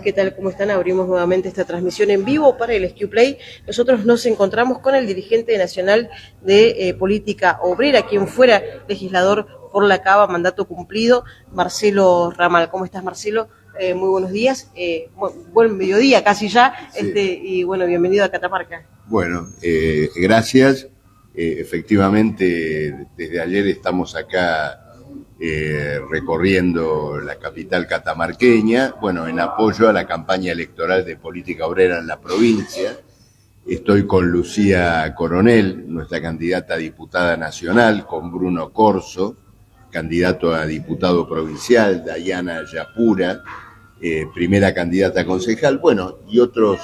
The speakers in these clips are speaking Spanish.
¿qué tal? ¿Cómo están? Abrimos nuevamente esta transmisión en vivo para el SQ Play. Nosotros nos encontramos con el dirigente nacional de Política Obrera, quien fuera legislador por la Cava, mandato cumplido, Marcelo Ramal. ¿Cómo estás, Marcelo? Muy buenos días, buen mediodía casi ya, sí. Y bueno, bienvenido a Catamarca. Bueno, gracias. Efectivamente, desde ayer estamos acá recorriendo la capital catamarqueña, bueno, en apoyo a la campaña electoral de Política Obrera en la provincia. Estoy con Lucía Coronel, nuestra candidata a diputada nacional, con Bruno Corso, candidato a diputado provincial, Dayana Yapura, primera candidata a concejal, bueno, y otros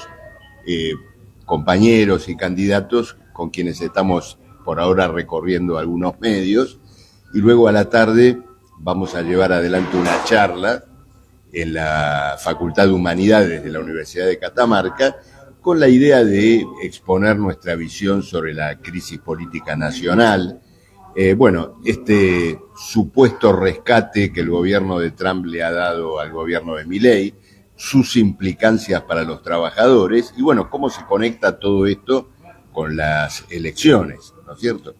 compañeros y candidatos con quienes estamos por ahora recorriendo algunos medios, y luego a la tarde vamos a llevar adelante una charla en la Facultad de Humanidades de la Universidad de Catamarca con la idea de exponer nuestra visión sobre la crisis política nacional. Bueno, este supuesto rescate que el gobierno de Trump le ha dado al gobierno de Milei, sus implicancias para los trabajadores y bueno, cómo se conecta todo esto con las elecciones, ¿no es cierto?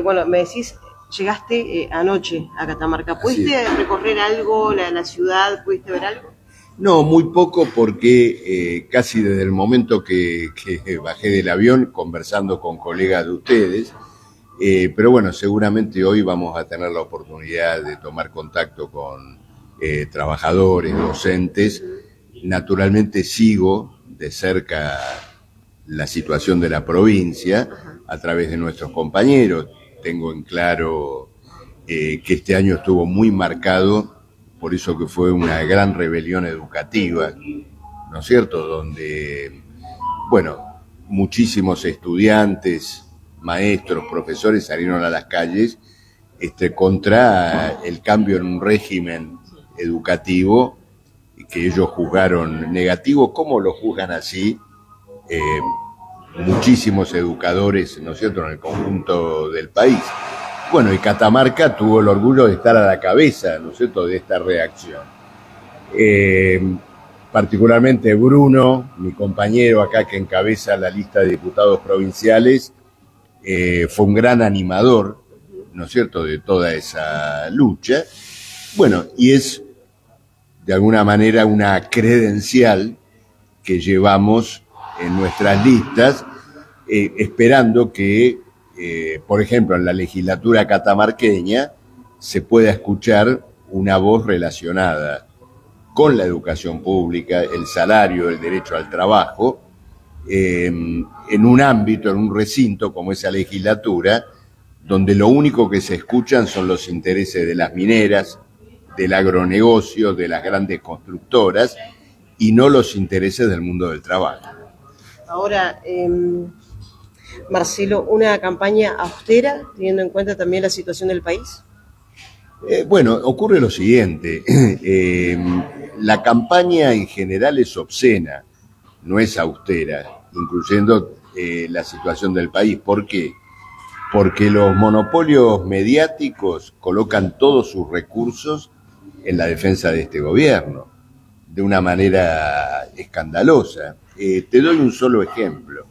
Bueno, me decís, llegaste anoche a Catamarca. ¿Pudiste recorrer algo, la ciudad? ¿Pudiste ver algo? No, muy poco porque casi desde el momento que bajé del avión, conversando con colegas de ustedes, pero bueno, seguramente hoy vamos a tener la oportunidad de tomar contacto con trabajadores, docentes. Naturalmente sigo de cerca la situación de la provincia a través de nuestros compañeros. Tengo en claro que este año estuvo muy marcado por eso que fue una gran rebelión educativa, ¿no es cierto?, donde, bueno, muchísimos estudiantes, maestros, profesores salieron a las calles contra el cambio en un régimen educativo que ellos juzgaron negativo. ¿Cómo lo juzgan así? Muchísimos educadores, ¿no es cierto?, en el conjunto del país. Bueno, y Catamarca tuvo el orgullo de estar a la cabeza, ¿no es cierto?, de esta reacción. Particularmente Bruno, mi compañero acá que encabeza la lista de diputados provinciales, fue un gran animador, ¿no es cierto?, de toda esa lucha. Bueno, y es de alguna manera una credencial que llevamos en nuestras listas, esperando que, por ejemplo, en la legislatura catamarqueña se pueda escuchar una voz relacionada con la educación pública, el salario, el derecho al trabajo, en un ámbito, en un recinto como esa legislatura, donde lo único que se escuchan son los intereses de las mineras, del agronegocio, de las grandes constructoras, y no los intereses del mundo del trabajo. Ahora, Marcelo, ¿una campaña austera, teniendo en cuenta también la situación del país? Bueno, ocurre lo siguiente, la campaña en general es obscena, no es austera, incluyendo la situación del país. ¿Por qué? Porque los monopolios mediáticos colocan todos sus recursos en la defensa de este gobierno, de una manera escandalosa. Te doy un solo ejemplo.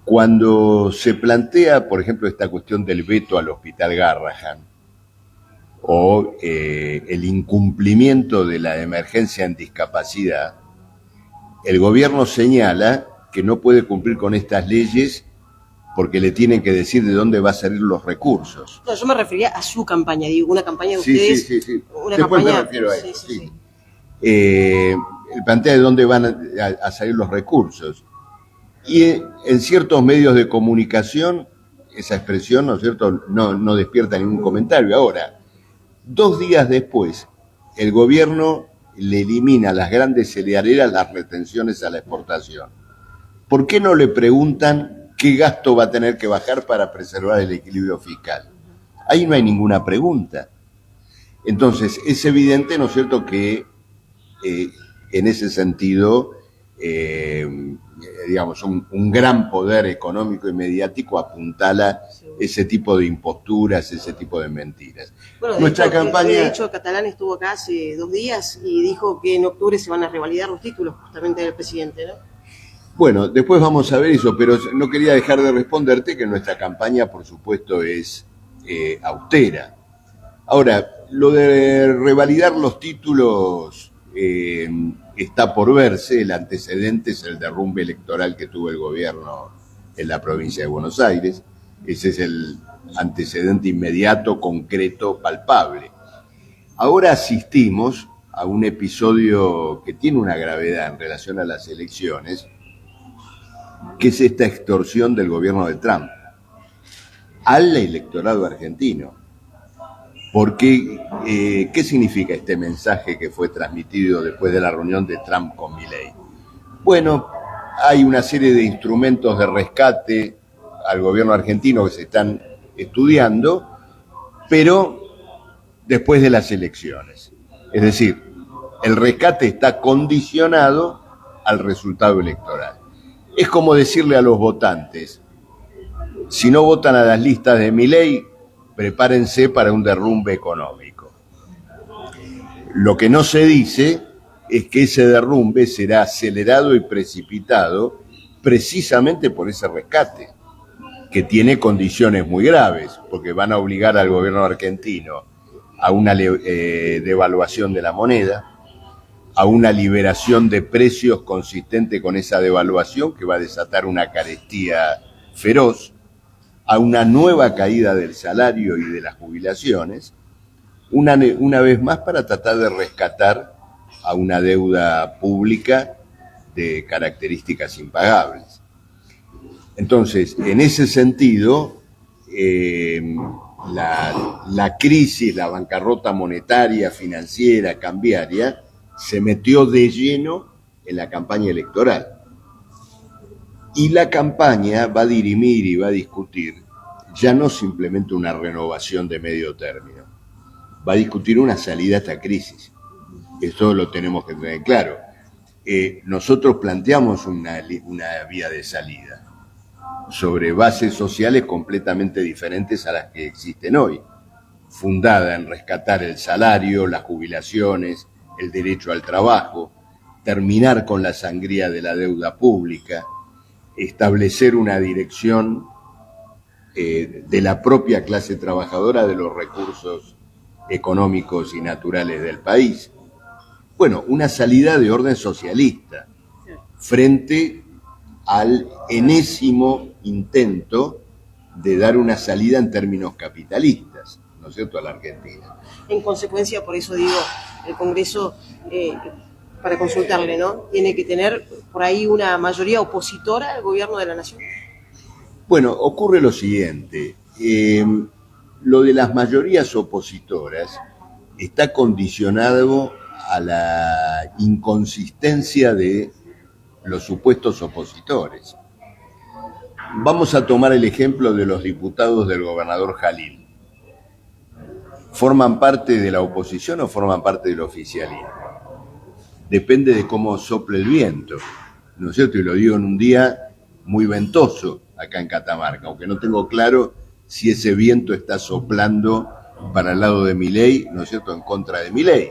Cuando se plantea, por ejemplo, esta cuestión del veto al Hospital Garrahan, o el incumplimiento de la emergencia en discapacidad, el gobierno señala que no puede cumplir con estas leyes porque le tienen que decir de dónde va a salir los recursos. No, yo me refería a su campaña, digo, una campaña de ustedes. Sí. Una Después campaña, me refiero a eso, sí. Plantea de dónde van a salir los recursos. Y en ciertos medios de comunicación, esa expresión, ¿no es cierto?, no despierta ningún comentario. Ahora, 2 días después, el gobierno le elimina a las grandes cerealeras las retenciones a la exportación. ¿Por qué no le preguntan qué gasto va a tener que bajar para preservar el equilibrio fiscal? Ahí no hay ninguna pregunta. Entonces, es evidente, ¿no es cierto?, que en ese sentido digamos, un gran poder económico y mediático apuntala ese tipo de imposturas, ese tipo de mentiras. Bueno, de hecho, Catalán estuvo acá hace 2 días y dijo que en octubre se van a revalidar los títulos justamente del presidente, ¿no? Bueno, después vamos a ver eso, pero no quería dejar de responderte que nuestra campaña, por supuesto, es austera. Ahora, lo de revalidar los títulos está por verse. El antecedente es el derrumbe electoral que tuvo el gobierno en la provincia de Buenos Aires. Ese es el antecedente inmediato, concreto, palpable. Ahora asistimos a un episodio que tiene una gravedad en relación a las elecciones, que es esta extorsión del gobierno de Trump al electorado argentino. Porque, ¿qué significa este mensaje que fue transmitido después de la reunión de Trump con Milei? Bueno, hay una serie de instrumentos de rescate al gobierno argentino que se están estudiando, pero después de las elecciones. Es decir, el rescate está condicionado al resultado electoral. Es como decirle a los votantes, si no votan a las listas de Milei, prepárense para un derrumbe económico. Lo que no se dice es que ese derrumbe será acelerado y precipitado precisamente por ese rescate, que tiene condiciones muy graves, porque van a obligar al gobierno argentino a una devaluación de la moneda, a una liberación de precios consistente con esa devaluación que va a desatar una carestía feroz, a una nueva caída del salario y de las jubilaciones, una vez más para tratar de rescatar a una deuda pública de características impagables. Entonces, en ese sentido, la crisis, la bancarrota monetaria, financiera, cambiaria, se metió de lleno en la campaña electoral. Y la campaña va a dirimir y va a discutir ya no simplemente una renovación de medio término, va a discutir una salida a esta crisis. Eso lo tenemos que tener claro. Nosotros planteamos una vía de salida sobre bases sociales completamente diferentes a las que existen hoy, fundada en rescatar el salario, las jubilaciones, el derecho al trabajo, terminar con la sangría de la deuda pública, establecer una dirección de la propia clase trabajadora de los recursos económicos y naturales del país. Bueno, una salida de orden socialista frente al enésimo intento de dar una salida en términos capitalistas, ¿no es cierto?, a la Argentina. En consecuencia, por eso digo, el Congreso, para consultarle, ¿no?, tiene que tener por ahí una mayoría opositora al gobierno de la Nación. Bueno, ocurre lo siguiente, lo de las mayorías opositoras está condicionado a la inconsistencia de los supuestos opositores. Vamos a tomar el ejemplo de los diputados del gobernador Jalil. ¿Forman parte de la oposición o forman parte del oficialismo? Depende de cómo sople el viento, ¿no es cierto? Y lo digo en un día muy ventoso acá en Catamarca, aunque no tengo claro si ese viento está soplando para el lado de Milei, ¿no es cierto?, en contra de Milei.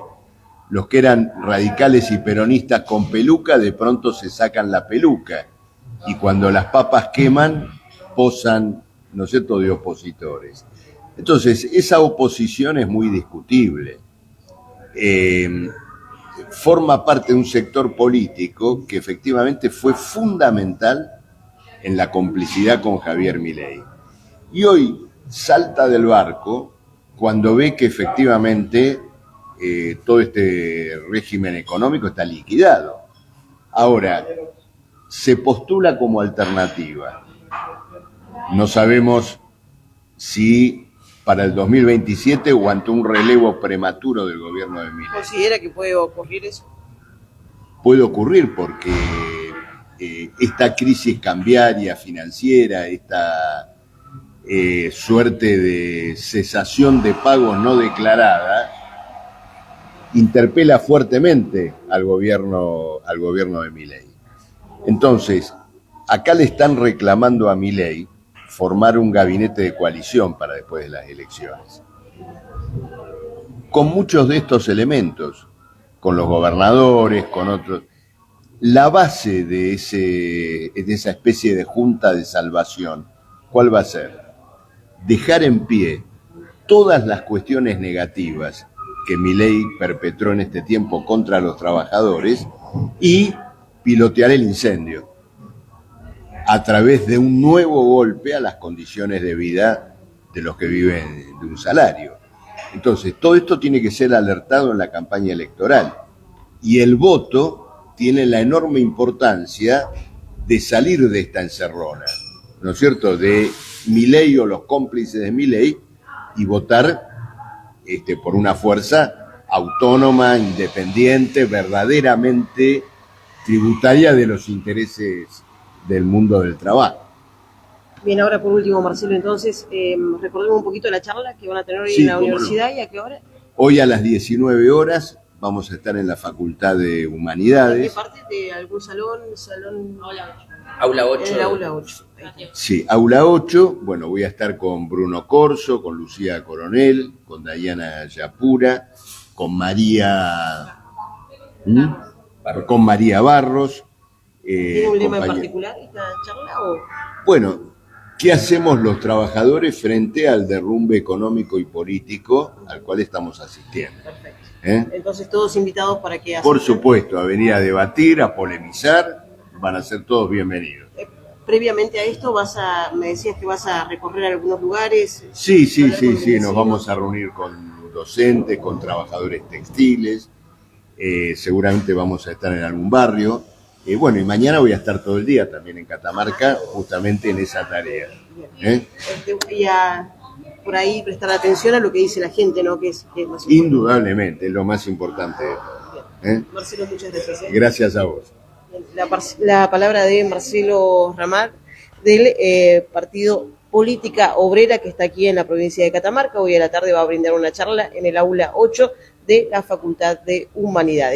Los que eran radicales y peronistas con peluca, de pronto se sacan la peluca, y cuando las papas queman, posan, ¿no es cierto?, de opositores. Entonces, esa oposición es muy discutible. Forma parte de un sector político que efectivamente fue fundamental en la complicidad con Javier Milei. Y hoy salta del barco cuando ve que efectivamente todo este régimen económico está liquidado. Ahora, se postula como alternativa. No sabemos si para el 2027 o ante un relevo prematuro del gobierno de Milei. ¿Considera que puede ocurrir eso? Puede ocurrir porque esta crisis cambiaria, financiera, esta suerte de cesación de pagos no declarada, interpela fuertemente al gobierno de Milei. Entonces, acá le están reclamando a Milei formar un gabinete de coalición para después de las elecciones. Con muchos de estos elementos, con los gobernadores, con otros. La base de esa especie de junta de salvación, ¿cuál va a ser? Dejar en pie todas las cuestiones negativas que Milei perpetró en este tiempo contra los trabajadores y pilotear el incendio a través de un nuevo golpe a las condiciones de vida de los que viven de un salario. Entonces, todo esto tiene que ser alertado en la campaña electoral y el voto tiene la enorme importancia de salir de esta encerrona, ¿no es cierto?, de Milei o los cómplices de Milei y votar por una fuerza autónoma, independiente, verdaderamente tributaria de los intereses del mundo del trabajo. Bien, ahora por último, Marcelo, entonces, recordemos un poquito la charla que van a tener hoy en la universidad y a qué hora. Hoy a las 19 horas vamos a estar en la Facultad de Humanidades. ¿En qué parte? ¿De algún salón? Aula 8. En el aula 8. Sí, aula 8. Bueno, voy a estar con Bruno Corso, con Lucía Coronel, con Dayana Yapura, con María Barros. ¿Tiene un lema en particular esta charla? Bueno, ¿qué hacemos los trabajadores frente al derrumbe económico y político al cual estamos asistiendo? Perfecto. Entonces todos invitados para que asistan. Por supuesto, a venir a debatir, a polemizar, van a ser todos bienvenidos. Previamente a esto me decías que vas a recorrer algunos lugares. Sí, nos vamos a reunir con docentes, con trabajadores textiles, seguramente vamos a estar en algún barrio. Bueno, y mañana voy a estar todo el día también en Catamarca, justamente en esa tarea. Y por ahí prestar atención a lo que dice la gente, ¿no? Que es más importante. Indudablemente, es lo más importante. Marcelo, muchas gracias. Gracias a vos. La palabra de Marcelo Ramal, del Partido Política Obrera, que está aquí en la provincia de Catamarca. Hoy a la tarde va a brindar una charla en el aula 8 de la Facultad de Humanidades.